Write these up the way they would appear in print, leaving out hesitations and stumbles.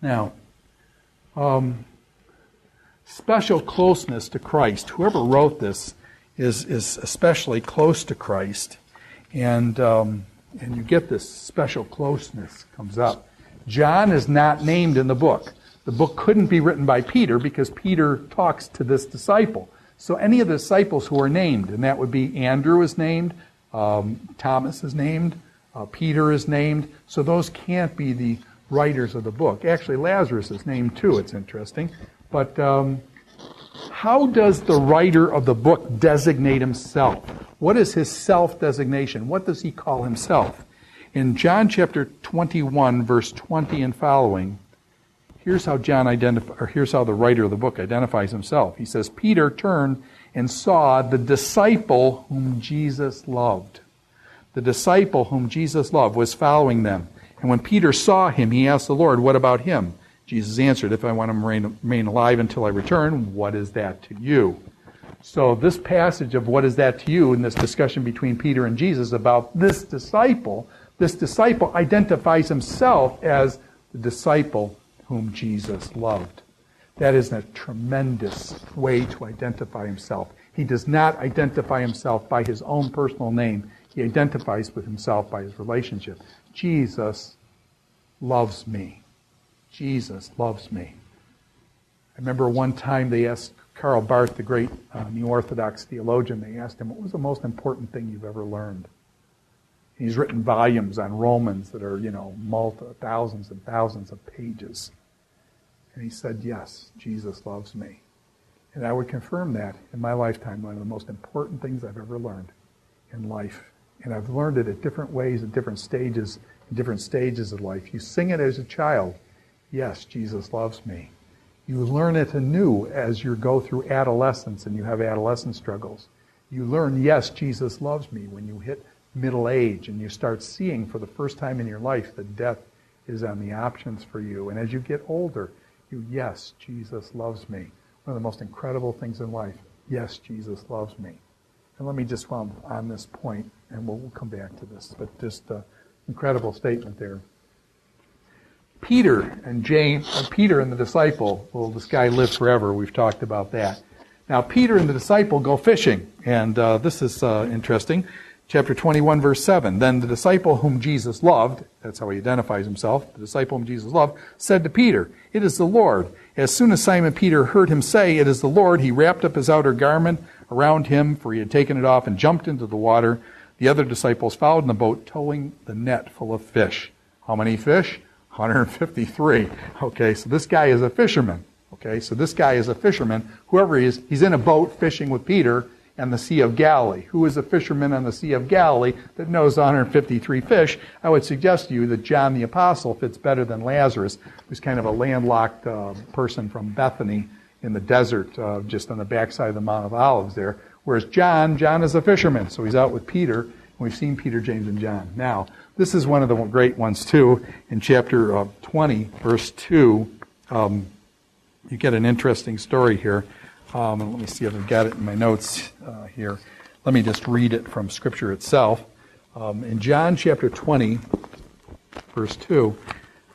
Now, special closeness to Christ. Whoever wrote this is especially close to Christ, and you get this special closeness comes up. John is not named in the book. The book couldn't be written by Peter because Peter talks to this disciple. So any of the disciples who are named, and that would be Andrew is named, Thomas is named, Peter is named, so those can't be the writers of the book. Actually, Lazarus is named too, it's interesting. But how does the writer of the book designate himself? What is his self-designation? What does he call himself? In John chapter 21, verse 20 and following, here's how here's how the writer of the book identifies himself. He says, Peter turned and saw the disciple whom Jesus loved. The disciple whom Jesus loved was following them. And when Peter saw him, he asked the Lord, what about him? Jesus answered, if I want him to remain alive until I return, what is that to you? So this passage of what is that to you in this discussion between Peter and Jesus about this disciple identifies himself as the disciple whom Jesus loved. That is a tremendous way to identify himself. He does not identify himself by his own personal name. He identifies with himself by his relationship. Jesus loves me. Jesus loves me. I remember one time they asked Karl Barth, the great New Orthodox theologian, they asked him, what was the most important thing you've ever learned? He's written volumes on Romans that are, thousands and thousands of pages. And he said, yes, Jesus loves me. And I would confirm that in my lifetime, one of the most important things I've ever learned in life. And I've learned it at different ways, at different stages of life. You sing it as a child. Yes, Jesus loves me. You learn it anew as you go through adolescence and you have adolescent struggles. You learn, yes, Jesus loves me when you hit middle age and you start seeing for the first time in your life that death is on the options for you. And as you get older, yes, Jesus loves me. One of the most incredible things in life. Yes, Jesus loves me. And let me just, while I'm on this point, and we'll come back to this, but just an incredible statement there. Peter and the disciple, well, this guy lived forever. We've talked about that. Now, Peter and the disciple go fishing, and this is interesting. Chapter 21, verse 7. Then the disciple whom Jesus loved, that's how he identifies himself, the disciple whom Jesus loved, said to Peter, it is the Lord. As soon as Simon Peter heard him say, it is the Lord, he wrapped up his outer garment around him, for he had taken it off, and jumped into the water. The other disciples followed in the boat, towing the net full of fish. How many fish? 153. Okay, so this guy is a fisherman. Whoever he is, he's in a boat fishing with Peter and the Sea of Galilee. Who is a fisherman on the Sea of Galilee that knows 153 fish? I would suggest to you that John the Apostle fits better than Lazarus, who's kind of a landlocked person from Bethany in the desert, just on the backside of the Mount of Olives there. Whereas John is a fisherman, so he's out with Peter, and we've seen Peter, James, and John. Now, this is one of the great ones too. In chapter 20, verse 2, you get an interesting story here. Let me see if I've got it in my notes here. Let me just read it from Scripture itself. In John chapter 20, verse 2,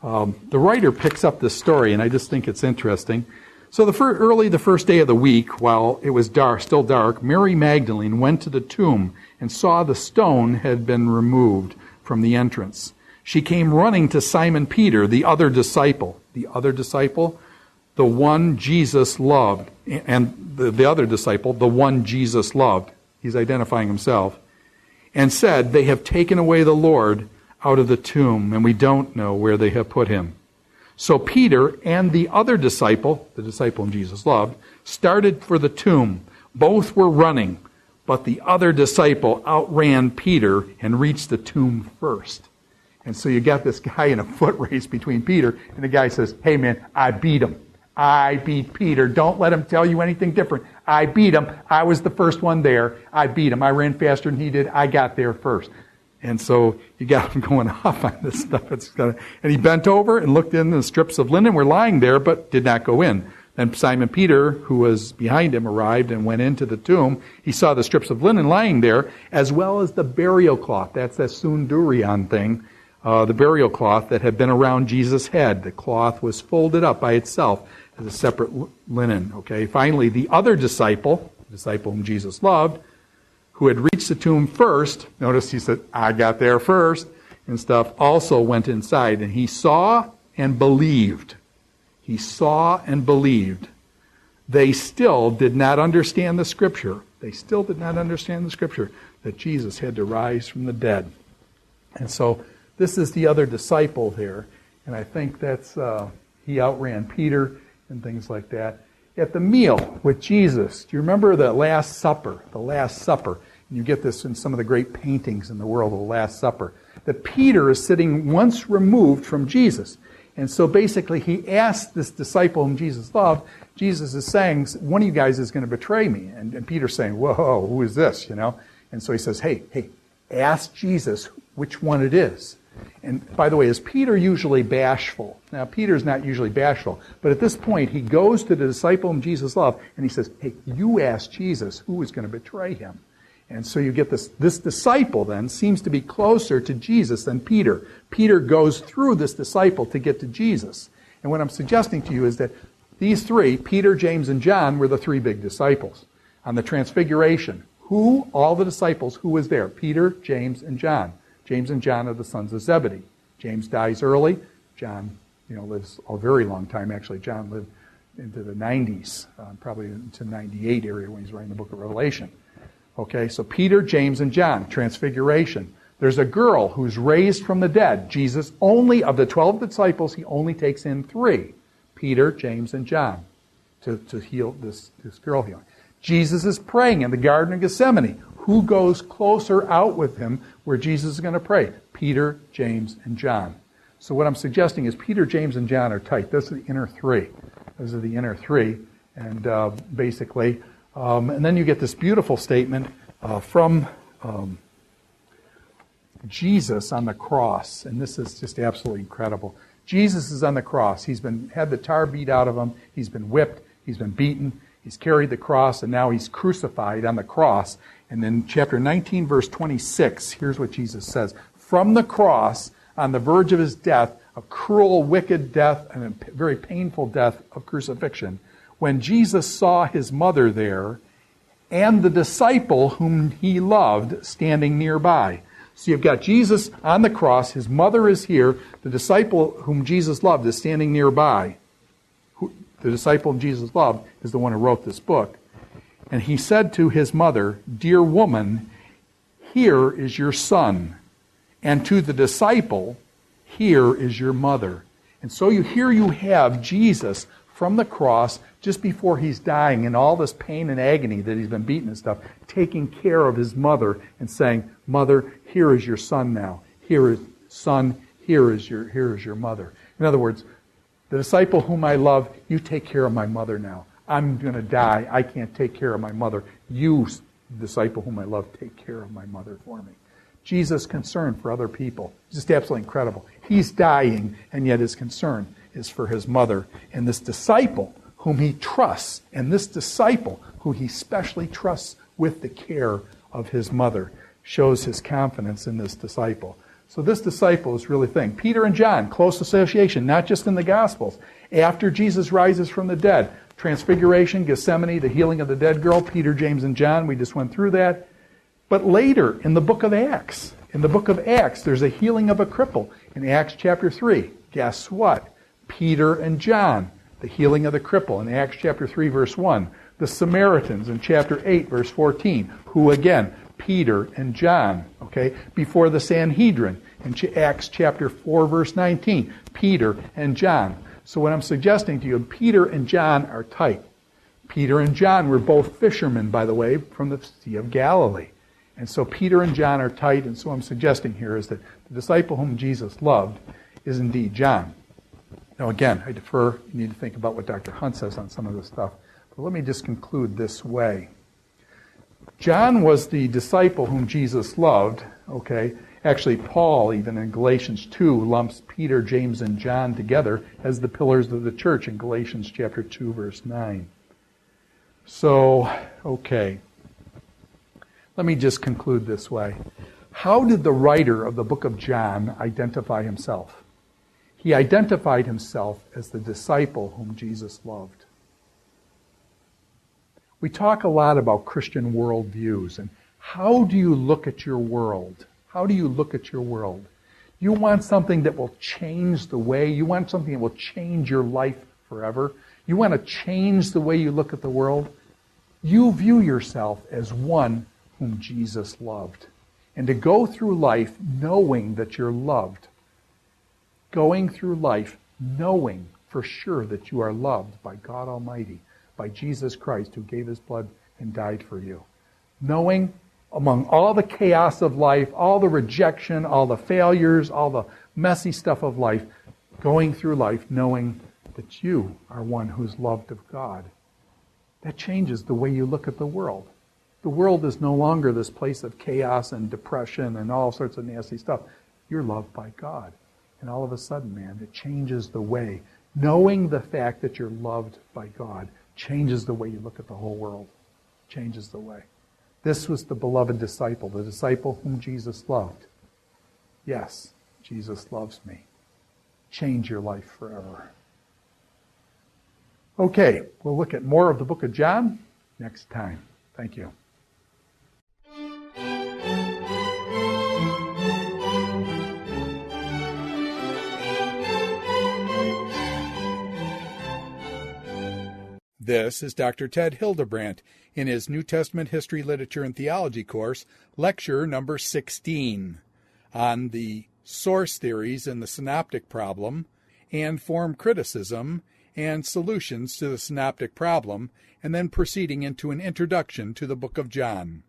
the writer picks up this story, and I just think it's interesting. So early the first day of the week, while it was still dark, Mary Magdalene went to the tomb and saw the stone had been removed from the entrance. She came running to Simon Peter, the other disciple, the one Jesus loved, and the other disciple, the one Jesus loved, he's identifying himself, and said, they have taken away the Lord out of the tomb, and we don't know where they have put him. So Peter and the other disciple, the disciple whom Jesus loved, started for the tomb. Both were running, but the other disciple outran Peter and reached the tomb first. And so you got this guy in a foot race between Peter, and the guy says, hey man, I beat him. I beat Peter. Don't let him tell you anything different. I beat him. I was the first one there. I beat him. I ran faster than he did. I got there first. And so you got him going off on this stuff. And he bent over and looked in. The strips of linen were lying there, but did not go in. Then Simon Peter, who was behind him, arrived and went into the tomb. He saw the strips of linen lying there, as well as the burial cloth. That's that sundurion thing, the burial cloth that had been around Jesus' head. The cloth was folded up by itself as a separate linen. Okay. Finally, the other disciple, the disciple whom Jesus loved, who had reached the tomb first, notice he said, I got there first, and stuff, also went inside, and he saw and believed. He saw and believed. They still did not understand the Scripture. They still did not understand the Scripture that Jesus had to rise from the dead. And so this is the other disciple there, and I think that's he outran Peter and things like that. At the meal with Jesus, do you remember the Last Supper? The Last Supper. And you get this in some of the great paintings in the world of the Last Supper. That Peter is sitting once removed from Jesus. And so basically he asked this disciple whom Jesus loved, Jesus is saying, one of you guys is going to betray me. And Peter's saying, whoa, who is this? You know? And so he says, hey, ask Jesus which one it is. And by the way, is Peter usually bashful? Now, Peter's not usually bashful. But at this point, he goes to the disciple whom Jesus loved, and he says, hey, you ask Jesus who is going to betray him. And so you get this disciple then seems to be closer to Jesus than Peter. Peter goes through this disciple to get to Jesus. And what I'm suggesting to you is that these three, Peter, James, and John, were the three big disciples. On the Transfiguration, all the disciples, who was there? Peter, James, and John. James and John are the sons of Zebedee. James dies early. John, lives a very long time. Actually, John lived into the 90s, probably into 98 area when he's writing the book of Revelation. Okay, so Peter, James, and John, Transfiguration. There's a girl who's raised from the dead. Jesus only, of the 12 disciples, he only takes in 3. Peter, James, and John to heal this girl healing. Jesus is praying in the Garden of Gethsemane. Who goes closer out with him where Jesus is going to pray? Peter, James, and John. So what I'm suggesting is Peter, James, and John are tight. Those are the inner 3. Those are the inner 3. And basically... and then you get this beautiful statement from Jesus on the cross, and this is just absolutely incredible. Jesus is on the cross. He's had the tar beat out of him. He's been whipped. He's been beaten. He's carried the cross, and now he's crucified on the cross. And then chapter 19, verse 26, here's what Jesus says. From the cross, on the verge of his death, a cruel, wicked death, and a very painful death of crucifixion, when Jesus saw his mother there and the disciple whom he loved standing nearby. So you've got Jesus on the cross, his mother is here, the disciple whom Jesus loved is standing nearby. The disciple whom Jesus loved is the one who wrote this book. And he said to his mother, "Dear woman, here is your son." And to the disciple, "Here is your mother." And so here you have Jesus from the cross, just before he's dying in all this pain and agony that he's been beaten and stuff, taking care of his mother and saying, "Mother, here is your son now. Here is son, here is your mother." In other words, the disciple whom I love, you take care of my mother now. I'm going to die. I can't take care of my mother. You, disciple whom I love, take care of my mother for me. Jesus' concern for other people. Just absolutely incredible. He's dying, and yet his concern is for his mother. And this disciple whom he trusts, and this disciple who he specially trusts with the care of his mother, shows his confidence in this disciple. So this disciple is really thing. Peter and John, close association, not just in the Gospels. After Jesus rises from the dead, Transfiguration, Gethsemane, the healing of the dead girl, Peter, James, and John, we just went through that. But later, in the book of Acts, there's a healing of a cripple. In Acts chapter 3, guess what? Peter and John, the healing of the cripple in Acts chapter 3, verse 1. The Samaritans in chapter 8, verse 14, who again, Peter and John, okay? Before the Sanhedrin in Acts chapter 4, verse 19, Peter and John. So what I'm suggesting to you, Peter and John are tight. Peter and John were both fishermen, by the way, from the Sea of Galilee. And so Peter and John are tight, and so what I'm suggesting here is that the disciple whom Jesus loved is indeed John. Now again, I defer, you need to think about what Dr. Hunt says on some of this stuff, but let me just conclude this way. John was the disciple whom Jesus loved, okay? Actually, Paul, even in Galatians 2, lumps Peter, James, and John together as the pillars of the church in Galatians chapter 2, verse 9. So, okay. Let me just conclude this way. How did the writer of the book of John identify himself? He identified himself as the disciple whom Jesus loved. We talk a lot about Christian worldviews, and how do you look at your world? How do you look at your world? You want something that will change the way, you want something that will change your life forever. You want to change the way you look at the world. You view yourself as one whom Jesus loved. And to go through life knowing that you're loved, going through life knowing for sure that you are loved by God Almighty, by Jesus Christ who gave his blood and died for you. Knowing among all the chaos of life, all the rejection, all the failures, all the messy stuff of life, going through life knowing that you are one who's loved of God. That changes the way you look at the world. The world is no longer this place of chaos and depression and all sorts of nasty stuff. You're loved by God. And all of a sudden, man, it changes the way. Knowing the fact that you're loved by God changes the way you look at the whole world. Changes the way. This was the beloved disciple, the disciple whom Jesus loved. Yes, Jesus loves me. Change your life forever. Okay, we'll look at more of the book of John next time. Thank you. This is Dr. Ted Hildebrandt in his New Testament History, Literature, and Theology course, lecture number 16, on the source theories in the synoptic problem and form criticism and solutions to the synoptic problem, and then proceeding into an introduction to the book of John.